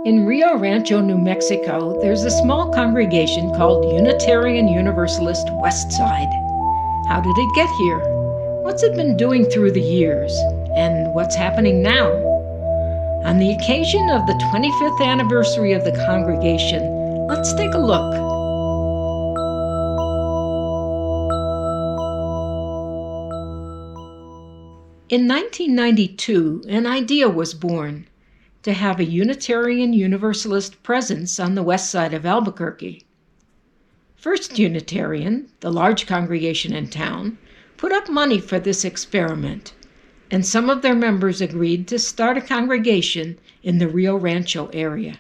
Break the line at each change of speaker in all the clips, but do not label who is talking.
In Rio Rancho, New Mexico, there's a small congregation called Unitarian Universalist Westside. How did it get here? What's it been doing through the years? And what's happening now? On the occasion of the 25th anniversary of the congregation, let's take a look. In 1992, an idea was born to have a Unitarian Universalist presence on the west side of Albuquerque. First Unitarian, the large congregation in town, put up money for this experiment, and some of their members agreed to start a congregation in the Rio Rancho area.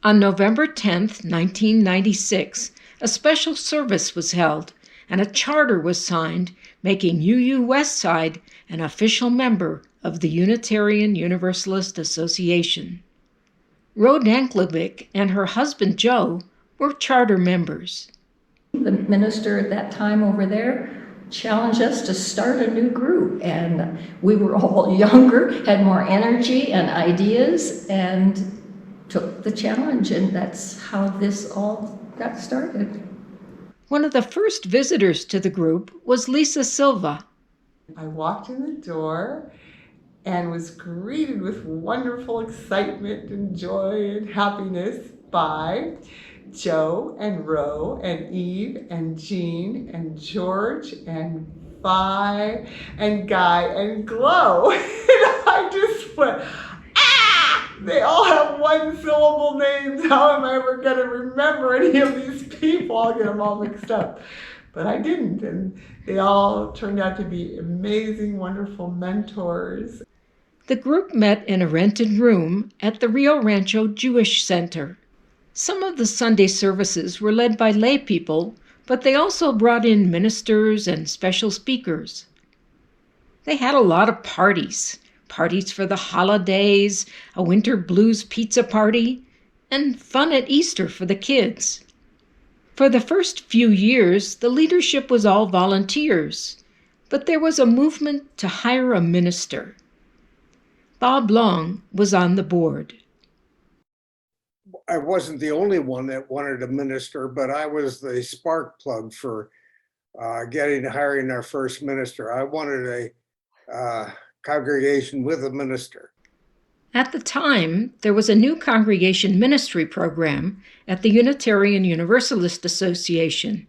On November 10, 1996, a special service was held and a charter was signed making UUWC an official member of the Unitarian Universalist Association. Rhode Anklevic and her husband Joe were charter members.
The minister at that time over there challenged us to start a new group, and we were all younger, had more energy and ideas, and took the challenge, and that's how this all got started.
One of the first visitors to the group was Lisa Silva.
I walked in the door and was greeted with wonderful excitement and joy and happiness by Joe and Ro and Eve and Jean and George and Vi and Guy and Glow. And I just went, ah! They all have one syllable names. How am I ever going to remember any of these people? I'll get them all mixed up. But I didn't, and they all turned out to be amazing, wonderful mentors.
The group met in a rented room at the Rio Rancho Jewish Center. Some of the Sunday services were led by lay people, but they also brought in ministers and special speakers. They had a lot of parties for the holidays, a winter blues pizza party, and fun at Easter for the kids. For the first few years, the leadership was all volunteers, but there was a movement to hire a minister. Bob Long was on the board.
I wasn't the only one that wanted a minister, but I was the spark plug for hiring our first minister. I wanted a congregation with a minister.
At the time, there was a new congregation ministry program at the Unitarian Universalist Association,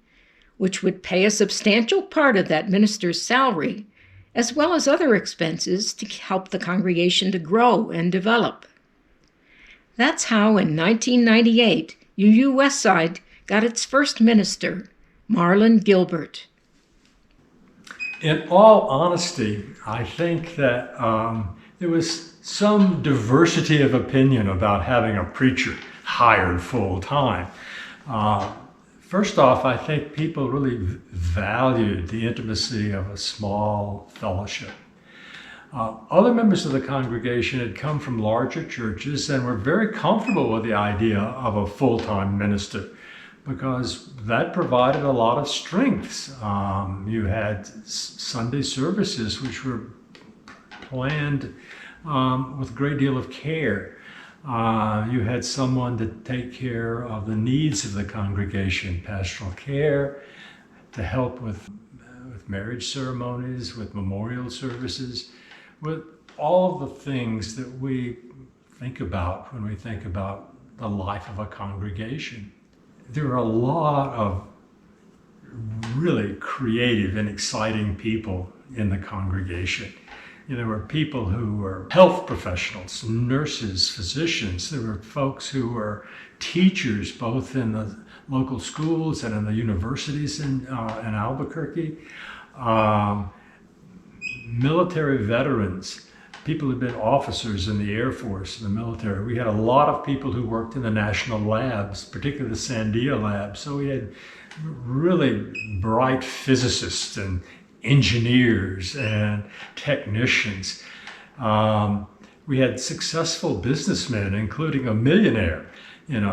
which would pay a substantial part of that minister's salary, as well as other expenses to help the congregation to grow and develop. That's how in 1998, UUWC got its first minister, Marlon Gilbert.
In all honesty, I think that there was some diversity of opinion about having a preacher hired full time. First off, I think people really valued the intimacy of a small fellowship. Other members of the congregation had come from larger churches and were very comfortable with the idea of a full-time minister because that provided a lot of strengths. You had Sunday services which were planned with a great deal of care. You had someone to take care of the needs of the congregation, pastoral care, to help with marriage ceremonies, with memorial services, with all of the things that we think about when we think about the life of a congregation. There are a lot of really creative and exciting people in the congregation. There were people who were health professionals, nurses, physicians. There were folks who were teachers, both in the local schools and in the universities in Albuquerque. Military veterans, people who'd been officers in the Air Force, in the military. We had a lot of people who worked in the national labs, particularly the Sandia lab. So we had really bright physicists and engineers and technicians. We had successful businessmen, including a millionaire,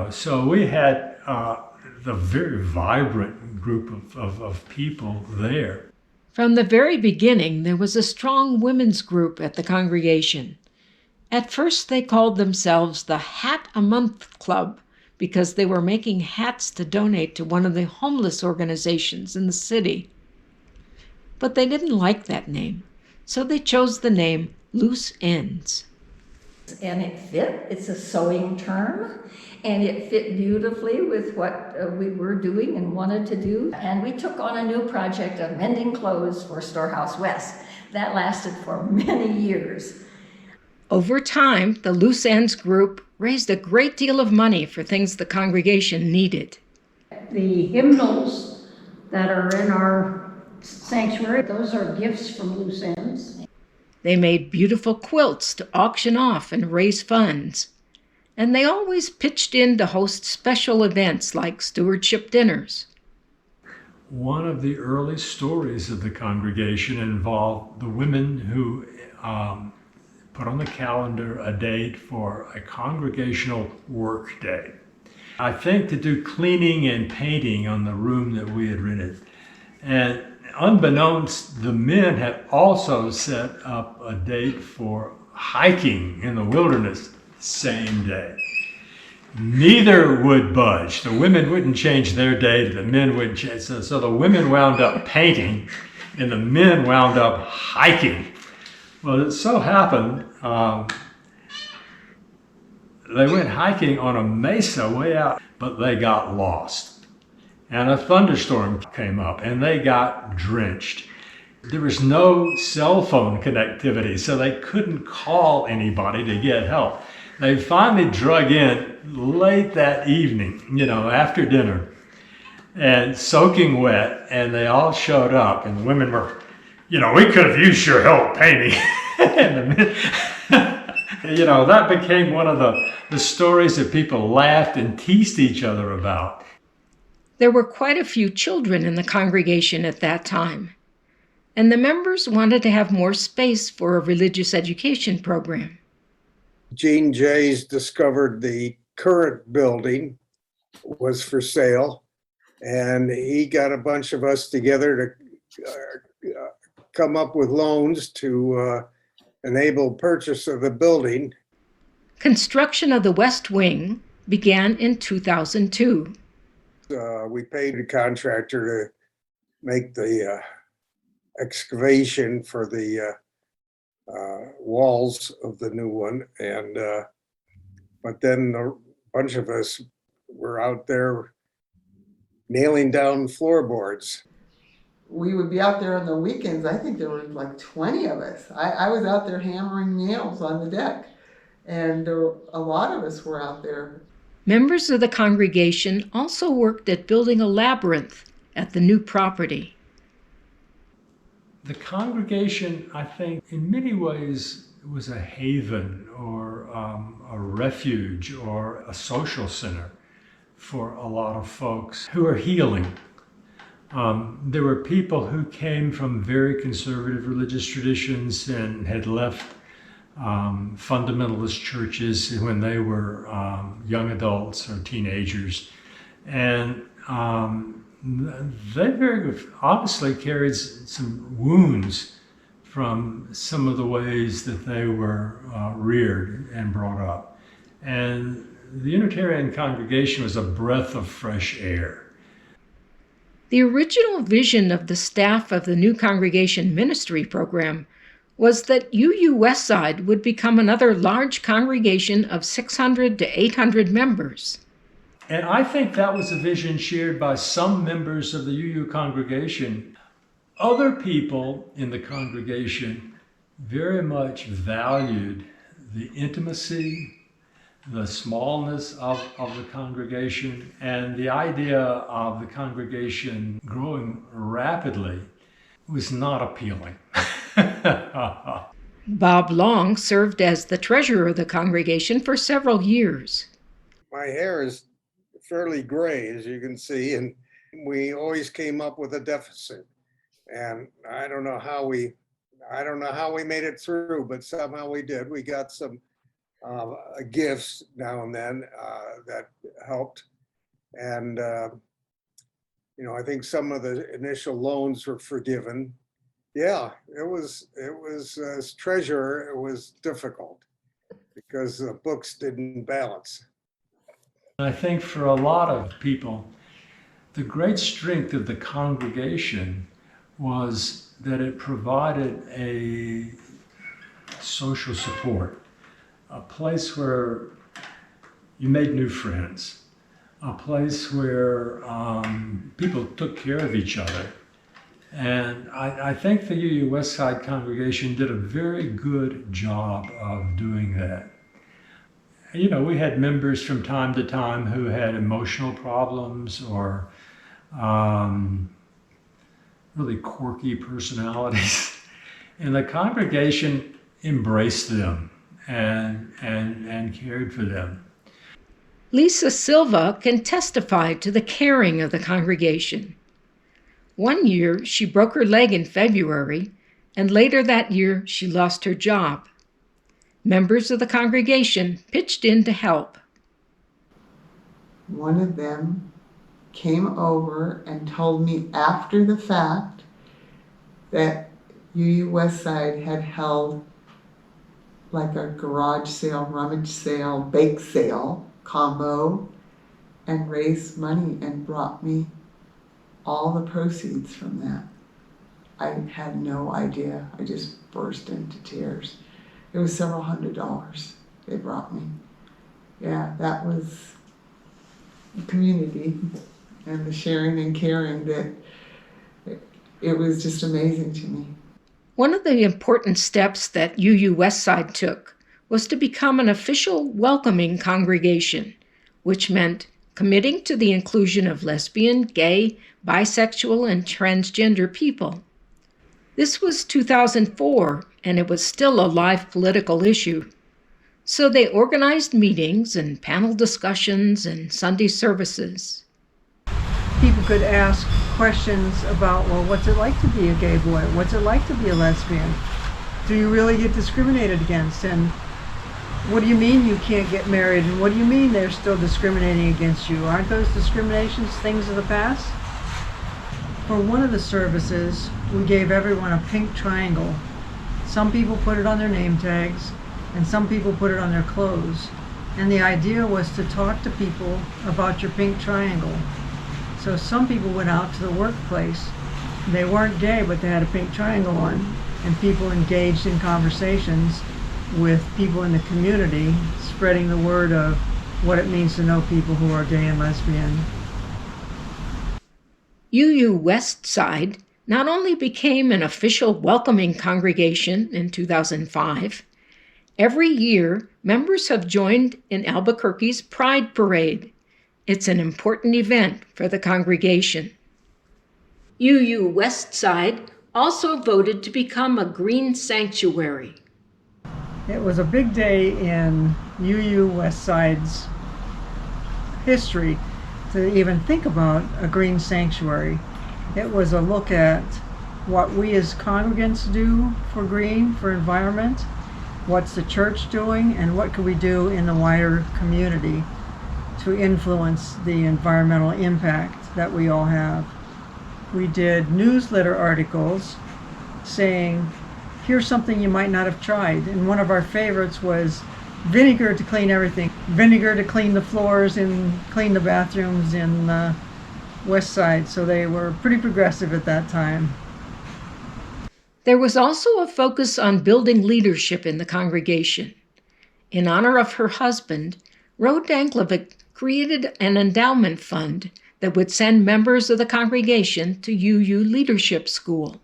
So we had the very vibrant group of people there.
From the very beginning, there was a strong women's group at the congregation. At first, they called themselves the Hat a Month Club because they were making hats to donate to one of the homeless organizations in the city. But they didn't like that name, so they chose the name Loose Ends.
And it fit. It's a sewing term, and it fit beautifully with what we were doing and wanted to do. And we took on a new project of mending clothes for Storehouse West. That lasted for many years.
Over time, the Loose Ends group raised a great deal of money for things the congregation needed.
The hymnals that are in our sanctuary, those are gifts from Loose Ends.
They made beautiful quilts to auction off and raise funds. And they always pitched in to host special events like stewardship dinners.
One of the early stories of the congregation involved the women who put on the calendar a date for a congregational work day. I think to do cleaning and painting on the room that we had rented. And unbeknownst, the men had also set up a date for hiking in the wilderness the same day. Neither would budge. The women wouldn't change their date, the men wouldn't change. So the women wound up painting and the men wound up hiking. Well, it so happened they went hiking on a mesa way out, but they got lost. And a thunderstorm came up and they got drenched. There was no cell phone connectivity, so they couldn't call anybody to get help. They finally drug in late that evening, after dinner, and soaking wet, and they all showed up, and the women were, we could have used your help painting. And the men, that became one of the stories that people laughed and teased each other about.
There were quite a few children in the congregation at that time, and the members wanted to have more space for a religious education program.
Gene Jays discovered the current building was for sale, and he got a bunch of us together to come up with loans to enable purchase of the building.
Construction of the West Wing began in 2002.
We paid a contractor to make the excavation for the walls of the new one, and but then a bunch of us were out there nailing down floorboards.
We would be out there on the weekends. I think there were like 20 of us. I was out there hammering nails on the deck, and a lot of us were out there.
Members of the congregation also worked at building a labyrinth at the new property.
The congregation, I think, in many ways was a haven or a refuge or a social center for a lot of folks who are healing. There were people who came from very conservative religious traditions and had left fundamentalist churches when they were young adults or teenagers. And they very obviously carried some wounds from some of the ways that they were reared and brought up. And the Unitarian congregation was a breath of fresh air.
The original vision of the staff of the new congregation ministry program was that UU Westside would become another large congregation of 600 to 800 members.
And I think that was a vision shared by some members of the UU congregation. Other people in the congregation very much valued the intimacy, the smallness of the congregation, and the idea of the congregation growing rapidly was not appealing.
Bob Long served as the treasurer of the congregation for several years.
My hair is fairly gray, as you can see, and we always came up with a deficit. And I don't know how we made it through, but somehow we did. We got some gifts now and then that helped. And, I think some of the initial loans were forgiven. Yeah, it was as treasurer, it was difficult. because the books didn't balance.
I think for a lot of people, the great strength of the congregation was that it provided a social support, a place where you made new friends, a place where people took care of each other. And I think the UU Westside congregation did a very good job of doing that. You know, we had members from time to time who had emotional problems or really quirky personalities. And the congregation embraced them and cared for them.
Lisa Silva can testify to the caring of the congregation. One year, she broke her leg in February, and later that year, she lost her job. Members of the congregation pitched in to help.
One of them came over and told me after the fact that UU Westside had held like a garage sale, rummage sale, bake sale combo and raised money and brought me all the proceeds from that. I had no idea. I just burst into tears. It was several $100s they brought me. Yeah, that was the community and the sharing and caring that it was just amazing to me.
One of the important steps that UU Westside took was to become an official welcoming congregation, which meant committing to the inclusion of lesbian, gay, bisexual, and transgender people. This was 2004, and it was still a live political issue. So they organized meetings and panel discussions and Sunday services.
People could ask questions about, well, what's it like to be a gay boy? What's it like to be a lesbian? Do you really get discriminated against? And what do you mean you can't get married? And what do you mean they're still discriminating against you? Aren't those discriminations things of the past? For one of the services, we gave everyone a pink triangle. Some people put it on their name tags, and some people put it on their clothes. And the idea was to talk to people about your pink triangle. So some people went out to the workplace. They weren't gay, but they had a pink triangle on, and people engaged in conversations with people in the community, spreading the word of what it means to know people who are gay and lesbian.
UU Westside not only became an official welcoming congregation in 2005, every year members have joined in Albuquerque's Pride Parade. It's an important event for the congregation. UU Westside also voted to become a green sanctuary.
It was a big day in UU Westside's history to even think about a green sanctuary. It was a look at what we as congregants do for green, for environment, what's the church doing, and what could we do in the wider community to influence the environmental impact that we all have. We did newsletter articles saying, here's something you might not have tried. And one of our favorites was vinegar to clean everything. Vinegar to clean the floors and clean the bathrooms in West Side. So they were pretty progressive at that time.
There was also a focus on building leadership in the congregation. In honor of her husband, Rhoda Danklevich created an endowment fund that would send members of the congregation to UU Leadership School.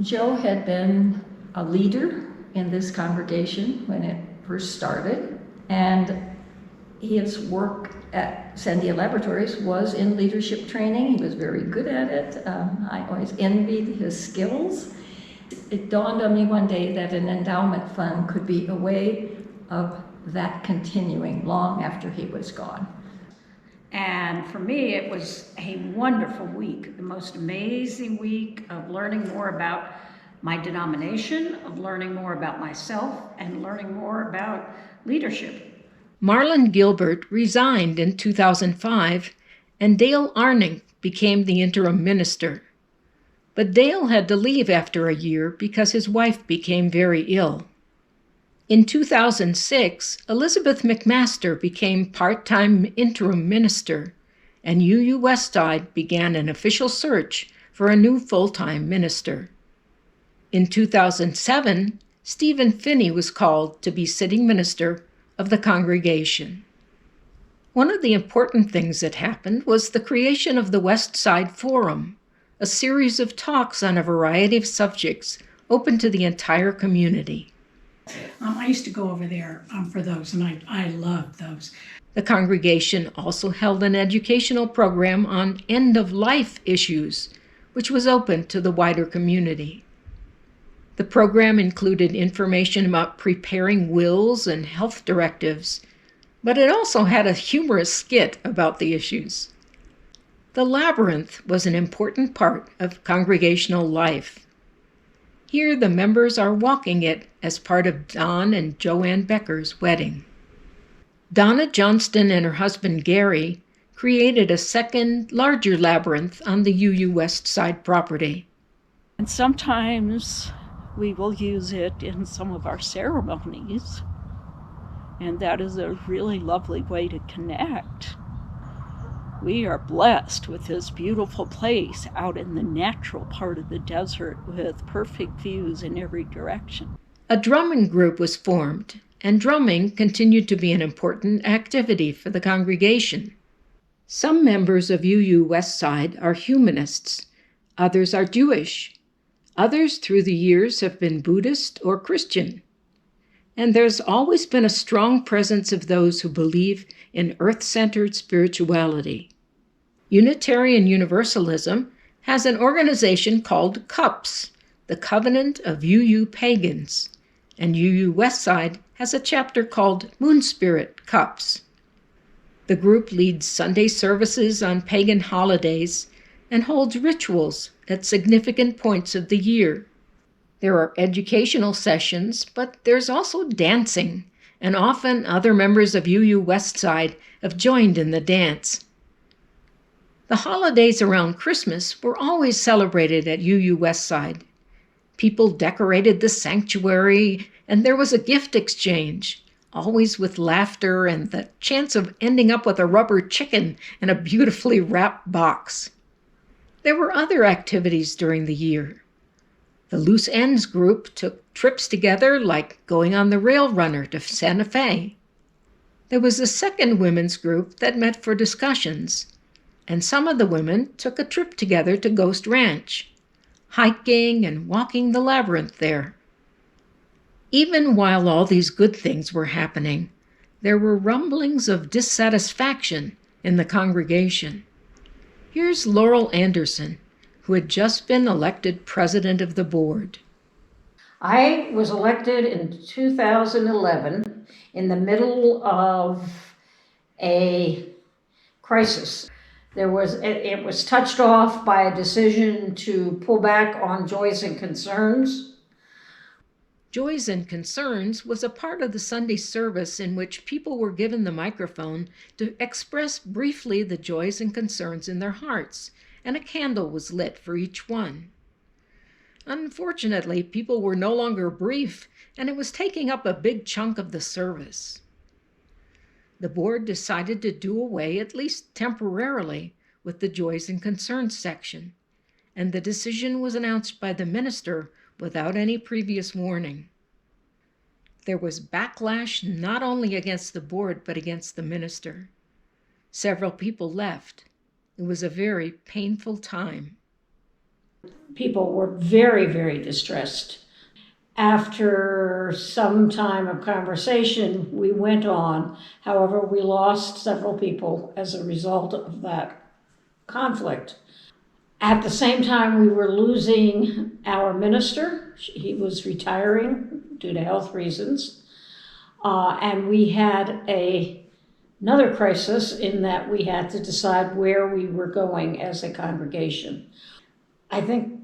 Joe had been a leader in this congregation when it first started, and his work at Sandia Laboratories was in leadership training. He was very good at it. I always envied his skills. It dawned on me one day that an endowment fund could be a way of that continuing long after he was gone.
And for me, it was a wonderful week, the most amazing week of learning more about my denomination, of learning more about myself, and learning more about leadership.
Marlon Gilbert resigned in 2005, and Dale Arning became the interim minister. But Dale had to leave after a year because his wife became very ill. In 2006, Elizabeth McMaster became part-time interim minister, and UU Westside began an official search for a new full-time minister. In 2007, Stephen Finney was called to be sitting minister of the congregation. One of the important things that happened was the creation of the West Side Forum, a series of talks on a variety of subjects open to the entire community.
I used to go over there for those, and I loved those.
The congregation also held an educational program on end-of-life issues, which was open to the wider community. The program included information about preparing wills and health directives, but it also had a humorous skit about the issues. The Labyrinth was an important part of congregational life. Here the members are walking it as part of Don and Joanne Becker's wedding. Donna Johnston and her husband Gary created a second, larger labyrinth on the UU West Side property.
And sometimes we will use it in some of our ceremonies, and that is a really lovely way to connect. We are blessed with this beautiful place out in the natural part of the desert with perfect views in every direction.
A drumming group was formed, and drumming continued to be an important activity for the congregation. Some members of UU Westside are humanists, others are Jewish, others through the years have been Buddhist or Christian. And there's always been a strong presence of those who believe in earth-centered spirituality. Unitarian Universalism has an organization called CUPS, the Covenant of UU Pagans, and UU Westside has a chapter called Moon Spirit CUPS. The group leads Sunday services on pagan holidays and holds rituals at significant points of the year. There are educational sessions, but there's also dancing, and often other members of UU Westside have joined in the dance. The holidays around Christmas were always celebrated at UU Westside. People decorated the sanctuary, and there was a gift exchange, always with laughter and the chance of ending up with a rubber chicken in a beautifully wrapped box. There were other activities during the year. The Loose Ends group took trips together like going on the Rail Runner to Santa Fe. There was a second women's group that met for discussions, and some of the women took a trip together to Ghost Ranch, hiking and walking the labyrinth there. Even while all these good things were happening, there were rumblings of dissatisfaction in the congregation. Here's Laurel Anderson, who had just been elected president of the board.
I was elected in 2011 in the middle of a crisis. It was touched off by a decision to pull back on Joys and Concerns.
Joys and Concerns was a part of the Sunday service in which people were given the microphone to express briefly the joys and concerns in their hearts, and a candle was lit for each one. Unfortunately, people were no longer brief, and it was taking up a big chunk of the service. The board decided to do away, at least temporarily, with the Joys and Concerns section, and the decision was announced by the minister without any previous warning. There was backlash not only against the board but against the minister. Several people left. It was a very painful time.
People were very, very distressed. After some time of conversation, we went on. However, we lost several people as a result of that conflict. At the same time, we were losing our minister. He was retiring due to health reasons. And we had another crisis in that we had to decide where we were going as a congregation. I think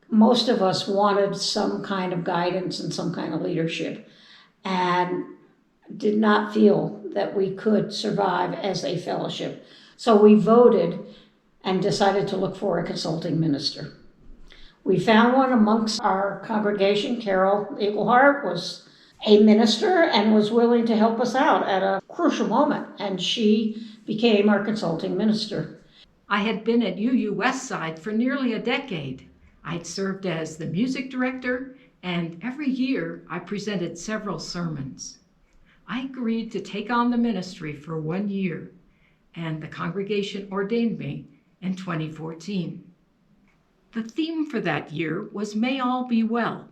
most of us wanted some kind of guidance and some kind of leadership, and did not feel that we could survive as a fellowship. So we voted and decided to look for a consulting minister. We found one amongst our congregation. Carole Eagleheart was a minister and was willing to help us out at a crucial moment, and she became our consulting minister.
I had been at UU Westside for nearly a decade. I'd served as the music director, and every year I presented several sermons. I agreed to take on the ministry for 1 year, and the congregation ordained me in 2014. The theme for that year was May All Be Well,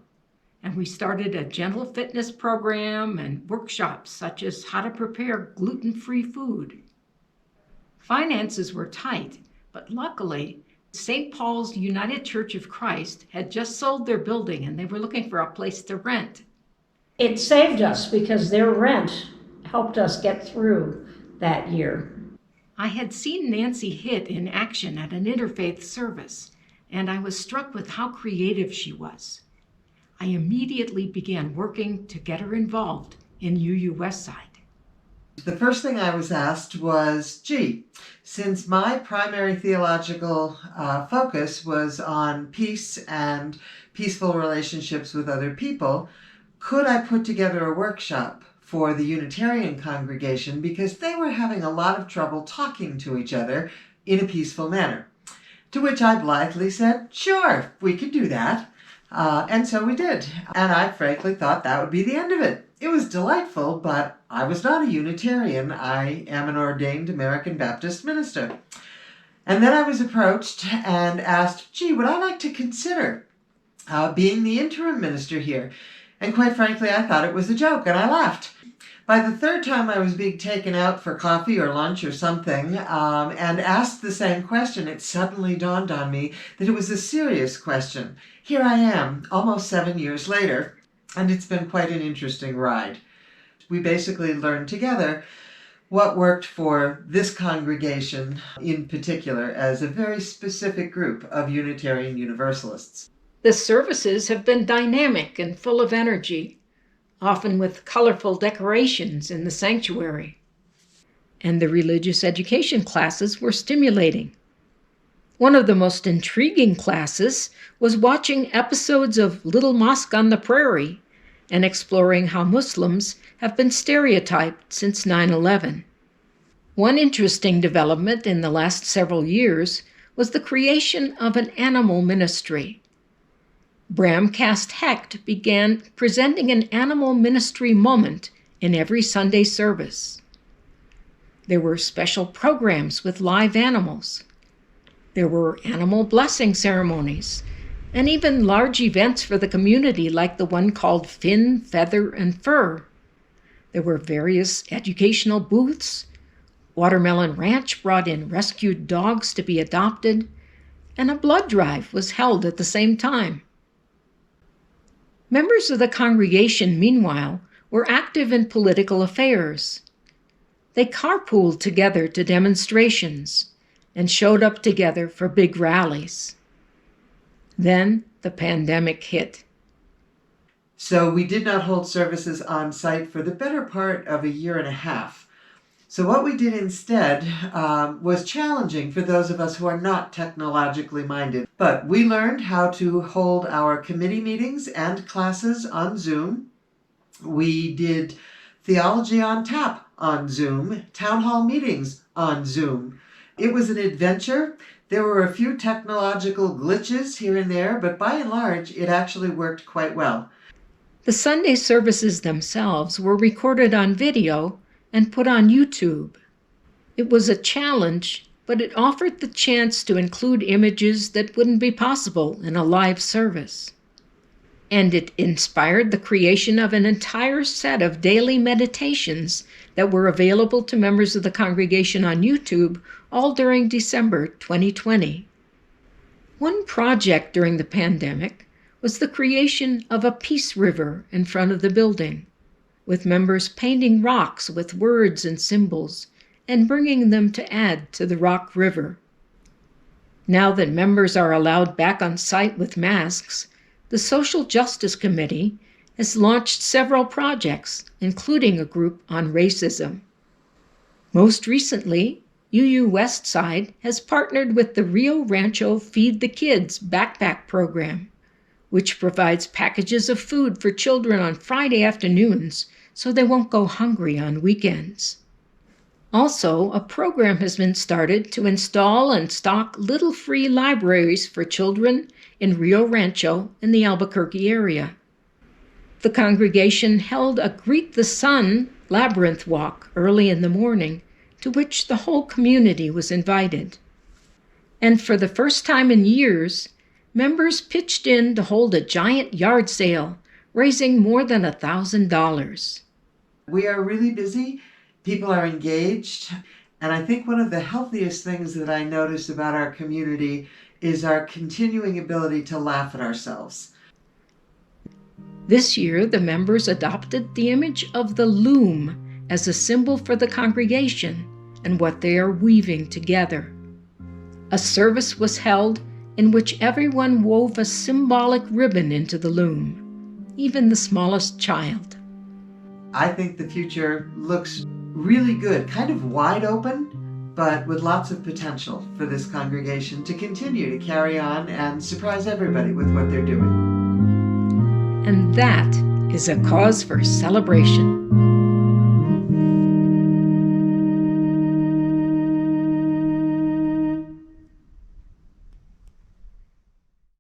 and we started a gentle fitness program and workshops such as how to prepare gluten-free food. Finances were tight, but luckily, St. Paul's United Church of Christ had just sold their building and they were looking for a place to rent.
It saved us because their rent helped us get through that year.
I had seen Nancy Hitt in action at an interfaith service, and I was struck with how creative she was. I immediately began working to get her involved in UU Westside.
The first thing I was asked was, gee, since my primary theological focus was on peace and peaceful relationships with other people, could I put together a workshop for the Unitarian congregation because they were having a lot of trouble talking to each other in a peaceful manner? To which I blithely said, sure, we could do that. And so we did. And I frankly thought that would be the end of it. It was delightful, but I was not a Unitarian. I am an ordained American Baptist minister. And then I was approached and asked, gee, would I like to consider being the interim minister here? And quite frankly, I thought it was a joke, and I laughed. By the third time I was being taken out for coffee or lunch or something and asked the same question, it suddenly dawned on me that it was a serious question. Here I am, almost 7 years later, and it's been quite an interesting ride. We basically learned together what worked for this congregation in particular as a very specific group of Unitarian Universalists.
The services have been dynamic and full of energy, often with colorful decorations in the sanctuary. And the religious education classes were stimulating. One of the most intriguing classes was watching episodes of Little Mosque on the Prairie and exploring how Muslims have been stereotyped since 9/11. One interesting development in the last several years was the creation of an animal ministry. Bramcast Hecht began presenting an animal ministry moment in every Sunday service. There were special programs with live animals. There were animal blessing ceremonies, and even large events for the community like the one called Fin, Feather, and Fur. There were various educational booths. Watermelon Ranch brought in rescued dogs to be adopted, and a blood drive was held at the same time. Members of the congregation, meanwhile, were active in political affairs. They carpooled together to demonstrations and showed up together for big rallies. Then the pandemic hit.
So we did not hold services on site for the better part of a year and a half. So what we did instead was challenging for those of us who are not technologically minded. But we learned how to hold our committee meetings and classes on Zoom. We did theology on tap on Zoom, town hall meetings on Zoom. It was an adventure. There were a few technological glitches here and there, but by and large, it actually worked quite well.
The Sunday services themselves were recorded on video and put on YouTube. It was a challenge, but it offered the chance to include images that wouldn't be possible in a live service. And it inspired the creation of an entire set of daily meditations that were available to members of the congregation on YouTube all during December 2020. One project during the pandemic was the creation of a peace river in front of the building, with members painting rocks with words and symbols and bringing them to add to the rock river. Now that members are allowed back on site with masks, the Social Justice Committee has launched several projects, including a group on racism. Most recently, UU Westside has partnered with the Rio Rancho Feed the Kids backpack program, which provides packages of food for children on Friday afternoons so they won't go hungry on weekends. Also, a program has been started to install and stock little free libraries for children in Rio Rancho in the Albuquerque area. The congregation held a Greet the Sun Labyrinth walk early in the morning, to which the whole community was invited. And for the first time in years, members pitched in to hold a giant yard sale, raising more than $1,000.
We are really busy. People are engaged. And I think one of the healthiest things that I notice about our community is our continuing ability to laugh at ourselves.
This year, the members adopted the image of the loom as a symbol for the congregation and what they are weaving together. A service was held in which everyone wove a symbolic ribbon into the loom, even the smallest child.
I think the future looks really good, kind of wide open, but with lots of potential for this congregation to continue to carry on and surprise everybody with what they're doing.
And that is a cause for celebration.